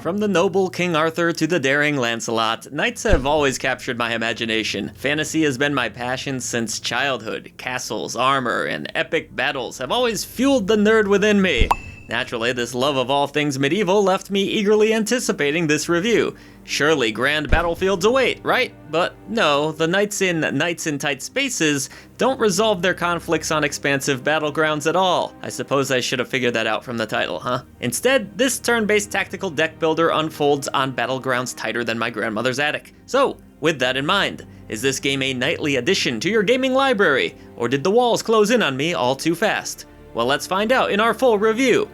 From the noble King Arthur to the daring Lancelot, knights have always captured my imagination. Fantasy has been my passion since childhood. Castles, armor, and epic battles have always fueled the nerd within me. Naturally, this love of all things medieval left me eagerly anticipating this review. Surely grand battlefields await, right? But no, the knights in Tight Spaces don't resolve their conflicts on expansive battlegrounds at all. I suppose I should have figured that out from the title, huh? Instead, this turn-based tactical deck builder unfolds on battlegrounds tighter than my grandmother's attic. So, with that in mind, is this game a nightly addition to your gaming library? Or did the walls close in on me all too fast? Well, let's find out in our full review.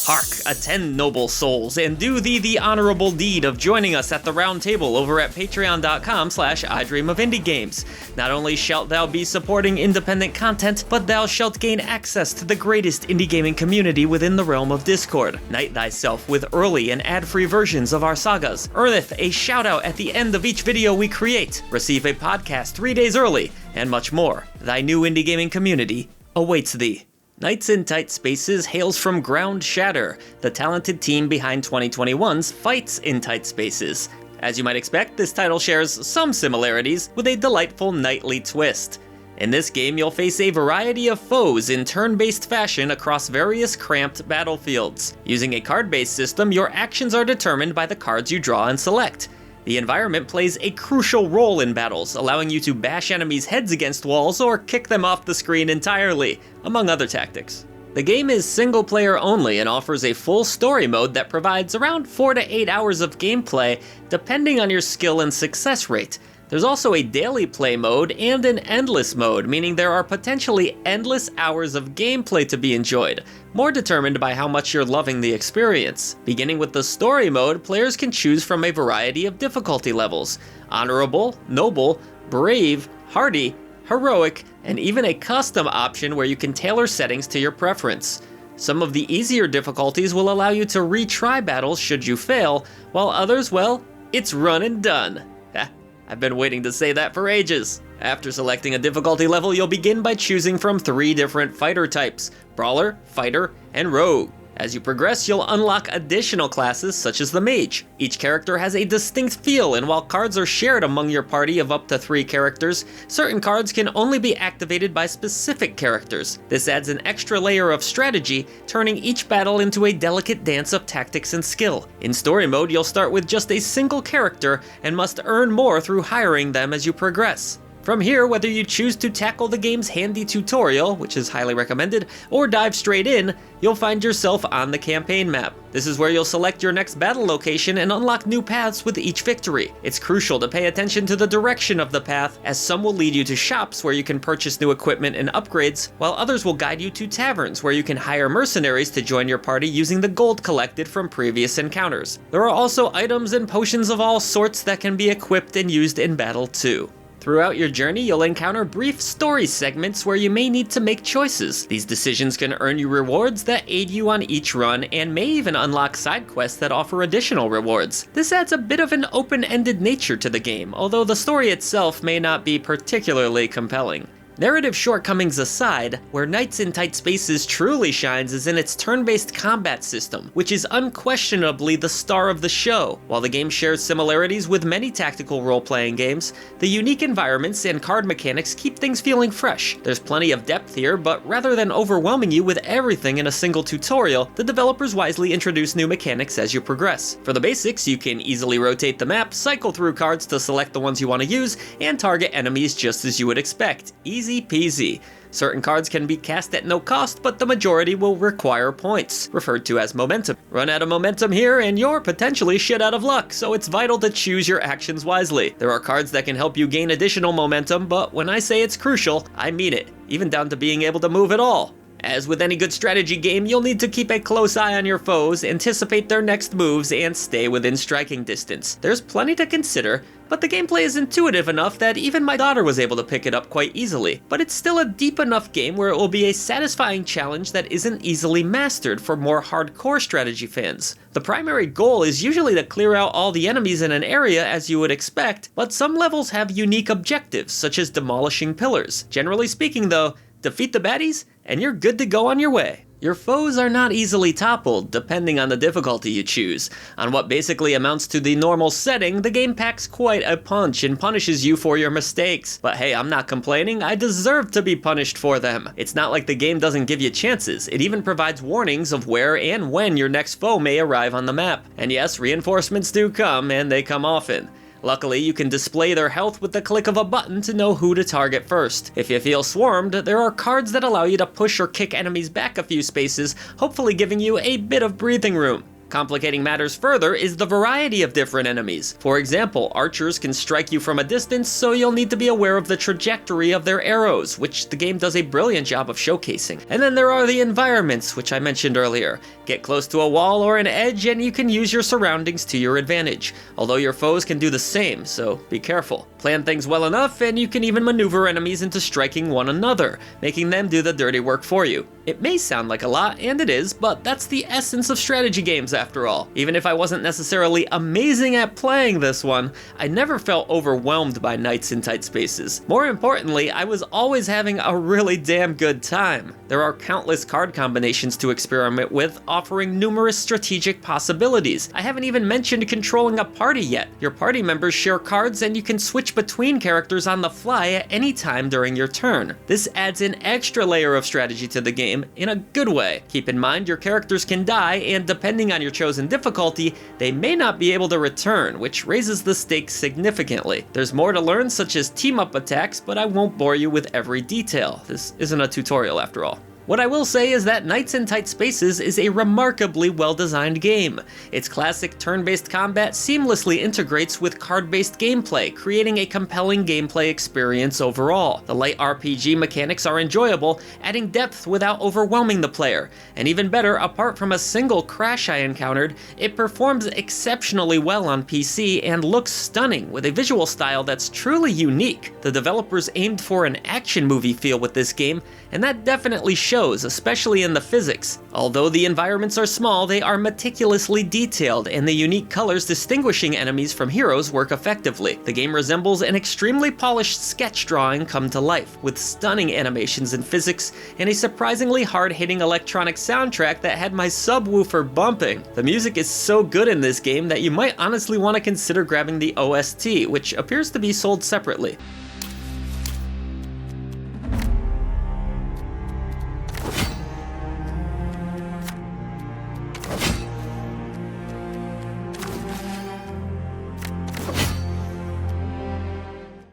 Hark, attend, noble souls, and do thee the honorable deed of joining us at the round table over at patreon.com/idreamofindiegames. Not only shalt thou be supporting independent content, but thou shalt gain access to the greatest indie gaming community within the realm of Discord. Knight thyself with early and ad-free versions of our sagas. Earneth a shout-out at the end of each video we create. Receive a podcast 3 days early, and much more. Thy new indie gaming community awaits thee. Knights in Tight Spaces hails from Ground Shatter, the talented team behind 2021's Fights in Tight Spaces. As you might expect, this title shares some similarities with a delightful knightly twist. In this game, you'll face a variety of foes in turn-based fashion across various cramped battlefields. Using a card-based system, your actions are determined by the cards you draw and select. The environment plays a crucial role in battles, allowing you to bash enemies' heads against walls or kick them off the screen entirely, among other tactics. The game is single-player only and offers a full story mode that provides around 4 to 8 hours of gameplay, depending on your skill and success rate. There's also a daily play mode and an endless mode, meaning there are potentially endless hours of gameplay to be enjoyed, more determined by how much you're loving the experience. Beginning with the story mode, players can choose from a variety of difficulty levels: honorable, noble, brave, hardy, heroic, and even a custom option where you can tailor settings to your preference. Some of the easier difficulties will allow you to retry battles should you fail, while others, well, it's run and done. I've been waiting to say that for ages. After selecting a difficulty level, you'll begin by choosing from 3 different fighter types: Brawler, Fighter, and Rogue. As you progress, you'll unlock additional classes such as the Mage. Each character has a distinct feel, and while cards are shared among your party of up to 3 characters, certain cards can only be activated by specific characters. This adds an extra layer of strategy, turning each battle into a delicate dance of tactics and skill. In story mode, you'll start with just a single character and must earn more through hiring them as you progress. From here, whether you choose to tackle the game's handy tutorial, which is highly recommended, or dive straight in, you'll find yourself on the campaign map. This is where you'll select your next battle location and unlock new paths with each victory. It's crucial to pay attention to the direction of the path, as some will lead you to shops where you can purchase new equipment and upgrades, while others will guide you to taverns where you can hire mercenaries to join your party using the gold collected from previous encounters. There are also items and potions of all sorts that can be equipped and used in battle too. Throughout your journey, you'll encounter brief story segments where you may need to make choices. These decisions can earn you rewards that aid you on each run, and may even unlock side quests that offer additional rewards. This adds a bit of an open-ended nature to the game, although the story itself may not be particularly compelling. Narrative shortcomings aside, where Knights in Tight Spaces truly shines is in its turn-based combat system, which is unquestionably the star of the show. While the game shares similarities with many tactical role-playing games, the unique environments and card mechanics keep things feeling fresh. There's plenty of depth here, but rather than overwhelming you with everything in a single tutorial, the developers wisely introduce new mechanics as you progress. For the basics, you can easily rotate the map, cycle through cards to select the ones you want to use, and target enemies just as you would expect. Easy peasy. Certain cards can be cast at no cost, but the majority will require points, referred to as momentum. Run out of momentum here and you're potentially shit out of luck, so it's vital to choose your actions wisely. There are cards that can help you gain additional momentum, but when I say it's crucial, I mean it, even down to being able to move at all. As with any good strategy game, you'll need to keep a close eye on your foes, anticipate their next moves, and stay within striking distance. There's plenty to consider, but the gameplay is intuitive enough that even my daughter was able to pick it up quite easily. But it's still a deep enough game where it will be a satisfying challenge that isn't easily mastered for more hardcore strategy fans. The primary goal is usually to clear out all the enemies in an area as you would expect, but some levels have unique objectives, such as demolishing pillars. Generally speaking though, defeat the baddies, and you're good to go on your way. Your foes are not easily toppled, depending on the difficulty you choose. On what basically amounts to the normal setting, the game packs quite a punch and punishes you for your mistakes. But hey, I'm not complaining, I deserve to be punished for them. It's not like the game doesn't give you chances, it even provides warnings of where and when your next foe may arrive on the map. And yes, reinforcements do come, and they come often. Luckily, you can display their health with the click of a button to know who to target first. If you feel swarmed, there are cards that allow you to push or kick enemies back a few spaces, hopefully giving you a bit of breathing room. Complicating matters further is the variety of different enemies. For example, archers can strike you from a distance, so you'll need to be aware of the trajectory of their arrows, which the game does a brilliant job of showcasing. And then there are the environments, which I mentioned earlier. Get close to a wall or an edge and you can use your surroundings to your advantage, although your foes can do the same, so be careful. Plan things well enough and you can even maneuver enemies into striking one another, making them do the dirty work for you. It may sound like a lot, and it is, but that's the essence of strategy games after all. Even if I wasn't necessarily amazing at playing this one, I never felt overwhelmed by Knights in Tight Spaces. More importantly, I was always having a really damn good time. There are countless card combinations to experiment with, offering numerous strategic possibilities. I haven't even mentioned controlling a party yet. Your party members share cards and you can switch between characters on the fly at any time during your turn. This adds an extra layer of strategy to the game in a good way. Keep in mind your characters can die, and depending on your chosen difficulty, they may not be able to return, which raises the stakes significantly. There's more to learn, such as team-up attacks, but I won't bore you with every detail. This isn't a tutorial after all. What I will say is that Knights in Tight Spaces is a remarkably well-designed game. Its classic turn-based combat seamlessly integrates with card-based gameplay, creating a compelling gameplay experience overall. The light RPG mechanics are enjoyable, adding depth without overwhelming the player. And even better, apart from a single crash I encountered, it performs exceptionally well on PC and looks stunning, with a visual style that's truly unique. The developers aimed for an action movie feel with this game, and that definitely shows, especially in the physics. Although the environments are small, they are meticulously detailed, and the unique colors distinguishing enemies from heroes work effectively. The game resembles an extremely polished sketch drawing come to life, with stunning animations and physics, and a surprisingly hard-hitting electronic soundtrack that had my subwoofer bumping. The music is so good in this game that you might honestly want to consider grabbing the OST, which appears to be sold separately.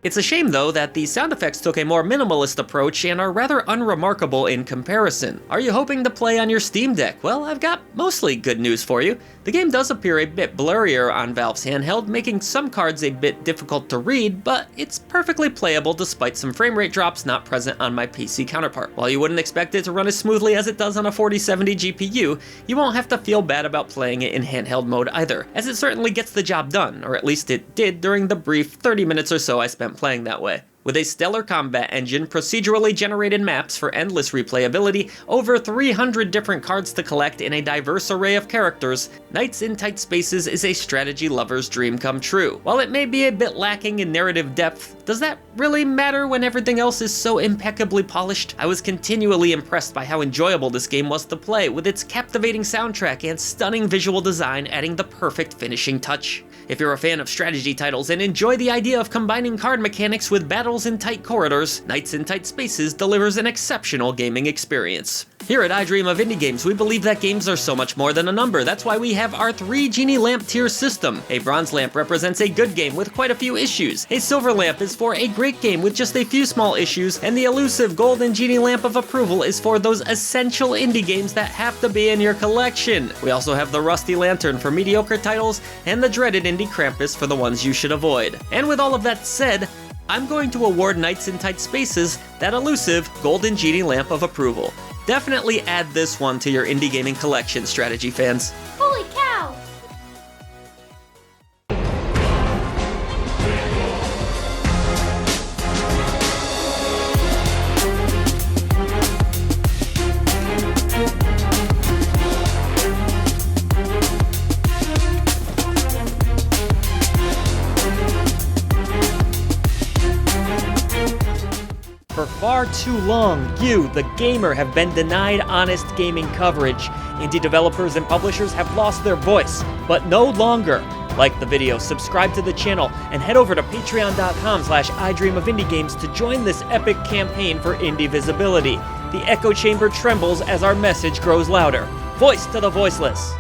It's a shame though that the sound effects took a more minimalist approach and are rather unremarkable in comparison. Are you hoping to play on your Steam Deck? Well, I've got mostly good news for you. The game does appear a bit blurrier on Valve's handheld, making some cards a bit difficult to read, but it's perfectly playable despite some frame rate drops not present on my PC counterpart. While you wouldn't expect it to run as smoothly as it does on a 4070 GPU, you won't have to feel bad about playing it in handheld mode either, as it certainly gets the job done, or at least it did during the brief 30 minutes or so I spent playing that way. With a stellar combat engine, procedurally generated maps for endless replayability, over 300 different cards to collect, and a diverse array of characters, Knights in Tight Spaces is a strategy lover's dream come true. While it may be a bit lacking in narrative depth, does that really matter when everything else is so impeccably polished? I was continually impressed by how enjoyable this game was to play, with its captivating soundtrack and stunning visual design adding the perfect finishing touch. If you're a fan of strategy titles and enjoy the idea of combining card mechanics with battles in tight corridors, Knights in Tight Spaces delivers an exceptional gaming experience. Here at I Dream of Indie Games, we believe that games are so much more than a number. That's why we have our 3 Genie Lamp tier system. A bronze lamp represents a good game with quite a few issues. A silver lamp is for a great game with just a few small issues, and the elusive golden Genie Lamp of approval is for those essential indie games that have to be in your collection. We also have the Rusty Lantern for mediocre titles, and the dreaded Indie Krampus for the ones you should avoid. And with all of that said, I'm going to award Knights in Tight Spaces that elusive golden Genie Lamp of approval. Definitely add this one to your indie gaming collection, strategy fans. Holy cow! For far too long, you, the gamer, have been denied honest gaming coverage. Indie developers and publishers have lost their voice, but no longer. Like the video, subscribe to the channel, and head over to patreon.com/idreamofindiegames to join this epic campaign for indie visibility. The echo chamber trembles as our message grows louder. Voice to the voiceless!